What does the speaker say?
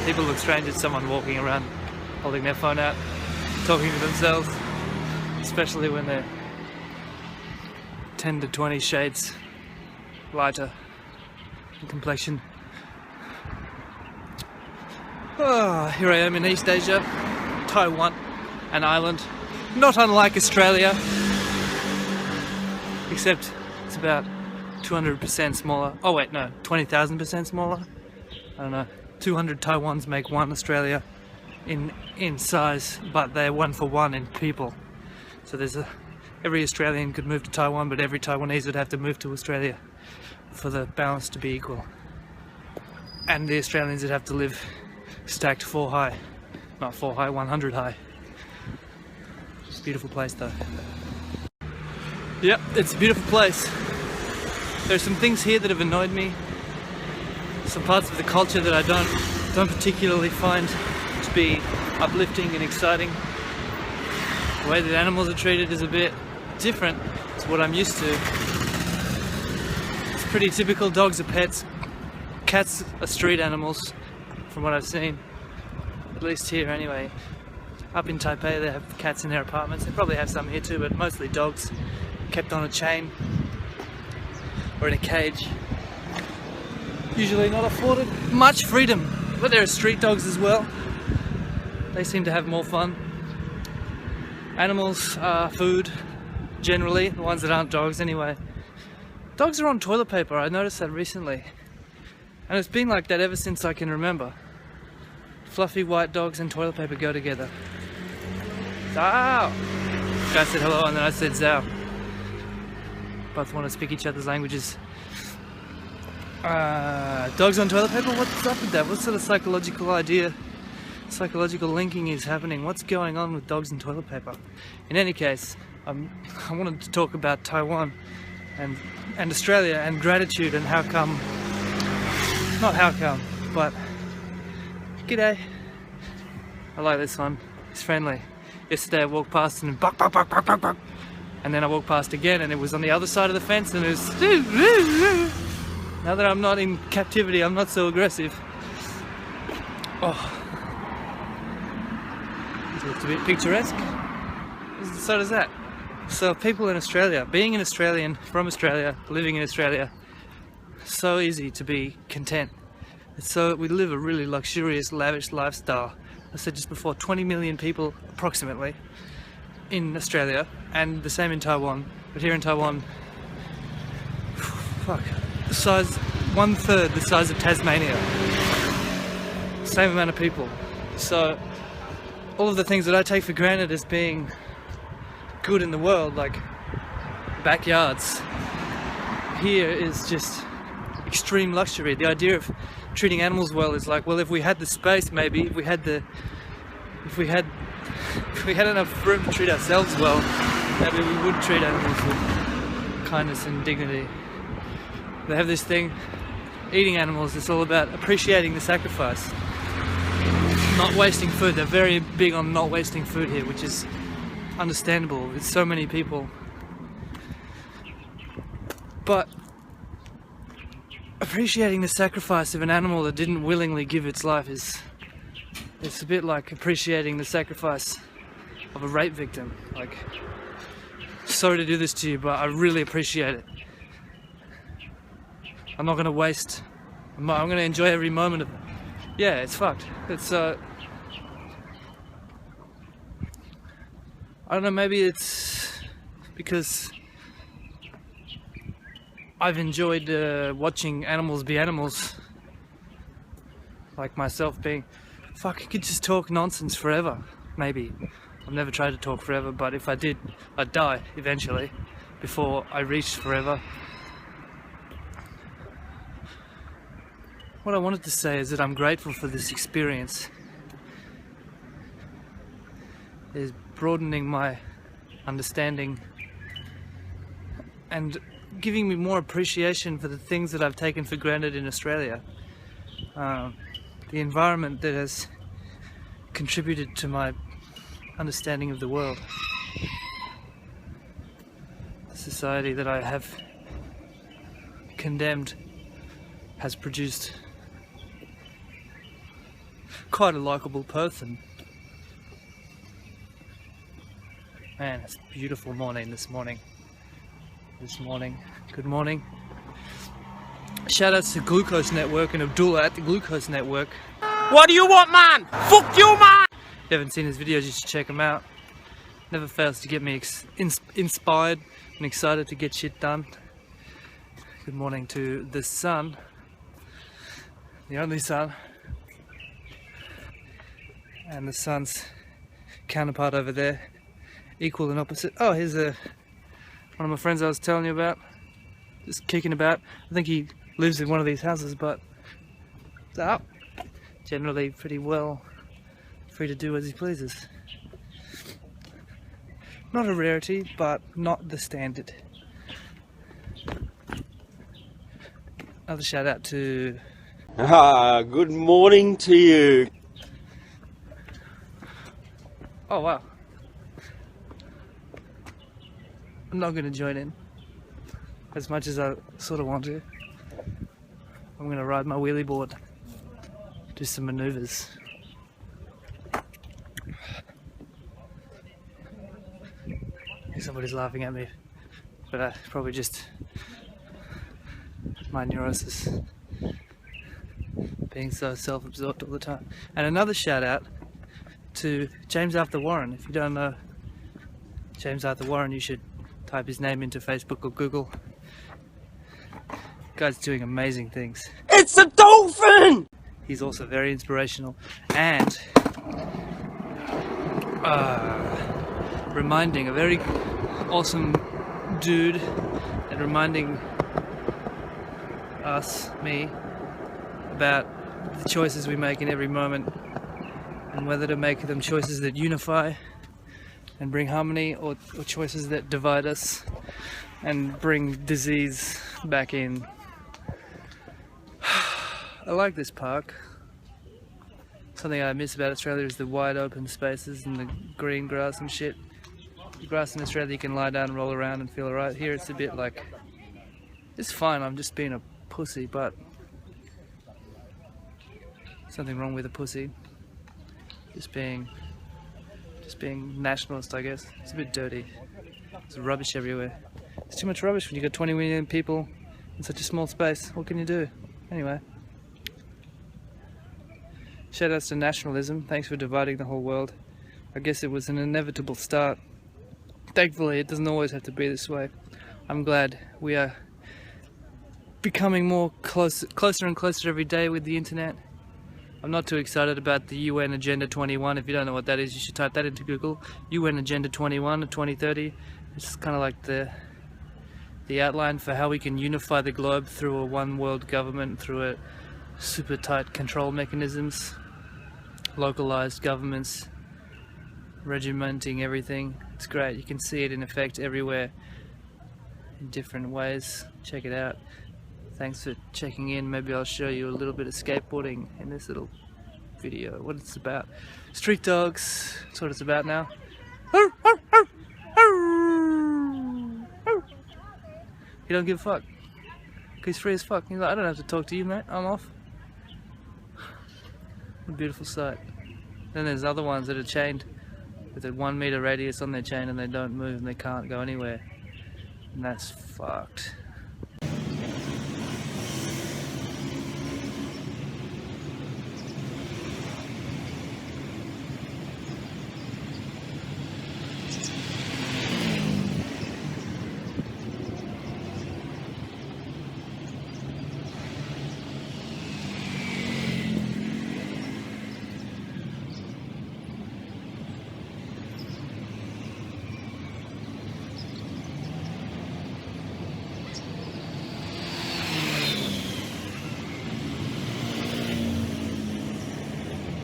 People look strange at someone walking around holding their phone out, talking to themselves, especially when they're 10 to 20 shades lighter in complexion. Oh, here I am in East Asia, Taiwan, an island not unlike Australia, except it's about 200% smaller. Oh wait, no, 20,000% smaller. I don't know. 200 Taiwans make one Australia in size, but they're 1 for 1 in people. So every Australian could move to Taiwan, but every Taiwanese would have to move to Australia for the balance to be equal. And the Australians would have to live stacked 4 high. Not 4 high, 100 high. It's a beautiful place though. Yep, it's a beautiful place. There's some things here that have annoyed me. Some parts of the culture that I don't particularly find to be uplifting and exciting. The way that animals are treated is a bit different to what I'm used to. It's pretty typical. Dogs are pets. Cats are street animals, from what I've seen. At least here anyway. Up in Taipei they have cats in their apartments. They probably have some here too, but mostly dogs kept on a chain or in a cage. Usually not afforded much freedom, but there are street dogs as well. They seem to have more fun. Animals are food, generally, the ones that aren't dogs anyway. Dogs are on toilet paper, I noticed that recently. And it's been like that ever since I can remember. Fluffy white dogs and toilet paper go together. Zao! The guy said hello and then I said Zao. Both want to speak each other's languages. Dogs on toilet paper? What's up with that? What sort of psychological linking is happening? What's going on with dogs and toilet paper? In any case, I wanted to talk about Taiwan and Australia and gratitude and how come, not how come, but g'day. I like this one, it's friendly. Yesterday I walked past and buck, buck, buck, buck, buck, buck. And then I walked past again and it was on the other side of the fence and it was... Now that I'm not in captivity, I'm not so aggressive. Oh. It's a bit picturesque. So does that. So people in Australia, being an Australian, from Australia, living in Australia, so easy to be content. So we live a really luxurious, lavish lifestyle. I said just before, 20 million people approximately in Australia, and the same in Taiwan. But here in Taiwan, fuck, the size, 1/3 the size of Tasmania. Same amount of people. So all of the things that I take for granted as being good in the world, like backyards, here is just extreme luxury. The idea of treating animals well is like, well, if we had the space, maybe if we had enough room to treat ourselves well, maybe we would treat animals with kindness and dignity. They have this thing, eating animals, it's all about appreciating the sacrifice, not wasting food. They're very big on not wasting food here, which is understandable with so many people. But appreciating the sacrifice of an animal that didn't willingly give its life it's a bit like appreciating the sacrifice of a rape victim. Like, sorry to do this to you, but I really appreciate it. I'm not gonna waste, I'm gonna enjoy every moment of it. Yeah, it's fucked. It's I don't know, maybe it's because I've enjoyed watching animals be animals, like myself being, fuck, I could just talk nonsense forever, maybe. I've never tried to talk forever, but if I did, I'd die eventually, before I reached forever. What I wanted to say is that I'm grateful for this experience. It's broadening my understanding and giving me more appreciation for the things that I've taken for granted in Australia. The environment that has contributed to my understanding of the world. The society that I have condemned has produced quite a likable person. Man, it's a beautiful morning this morning. Good morning. Shout outs to Glucose Network and Abdullah at the Glucose Network. What do you want, man? Fuck you, man! If you haven't seen his videos, you should check them out. Never fails to get me inspired and excited to get shit done. Good morning to the sun, the only sun, and the sun's counterpart over there, equal and opposite. Oh, here's one of my friends I was telling you about, just kicking about. I think he lives in one of these houses, but it's up. Generally pretty well free to do as he pleases. Not a rarity, but not the standard. Another shout out to... Good morning to you. Oh wow. I'm not going to join in as much as I sort of want to. I'm going to ride my wheelie board, do some maneuvers. Somebody's laughing at me, but probably just my neurosis, being so self-absorbed all the time. And another shout out to James Arthur Warren. If you don't know James Arthur Warren, you should type his name into Facebook or Google. Guy's doing amazing things. It's a dolphin! He's also very inspirational and reminding, a very awesome dude, and reminding me, about the choices we make in every moment and whether to make them choices that unify and bring harmony, or choices that divide us and bring disease back in. I like this park. Something I miss about Australia is the wide open spaces and the green grass and shit. The grass in Australia you can lie down and roll around and feel alright. Here it's a bit like, it's fine, I'm just being a pussy, but something wrong with a pussy. Just being nationalist, I guess. It's a bit dirty. There's rubbish everywhere. There's too much rubbish when you got 20 million people in such a small space. What can you do? Anyway. Shout outs to nationalism. Thanks for dividing the whole world. I guess it was an inevitable start. Thankfully, it doesn't always have to be this way. I'm glad we are becoming more closer and closer every day with the internet. I'm not too excited about the UN Agenda 21. If you don't know what that is, you should type that into Google. UN Agenda 21 of 2030. It's kind of like the outline for how we can unify the globe through a one world government, through a super tight control mechanisms, localized governments, regimenting everything. It's great. You can see it in effect everywhere in different ways. Check it out. Thanks for checking in. Maybe I'll show you a little bit of skateboarding in this little video. What it's about. Street dogs. That's what it's about now. He don't give a fuck. He's free as fuck. He's like, I don't have to talk to you, mate. I'm off. What a beautiful sight. Then there's other ones that are chained with a 1 meter radius on their chain and they don't move and they can't go anywhere. And that's fucked.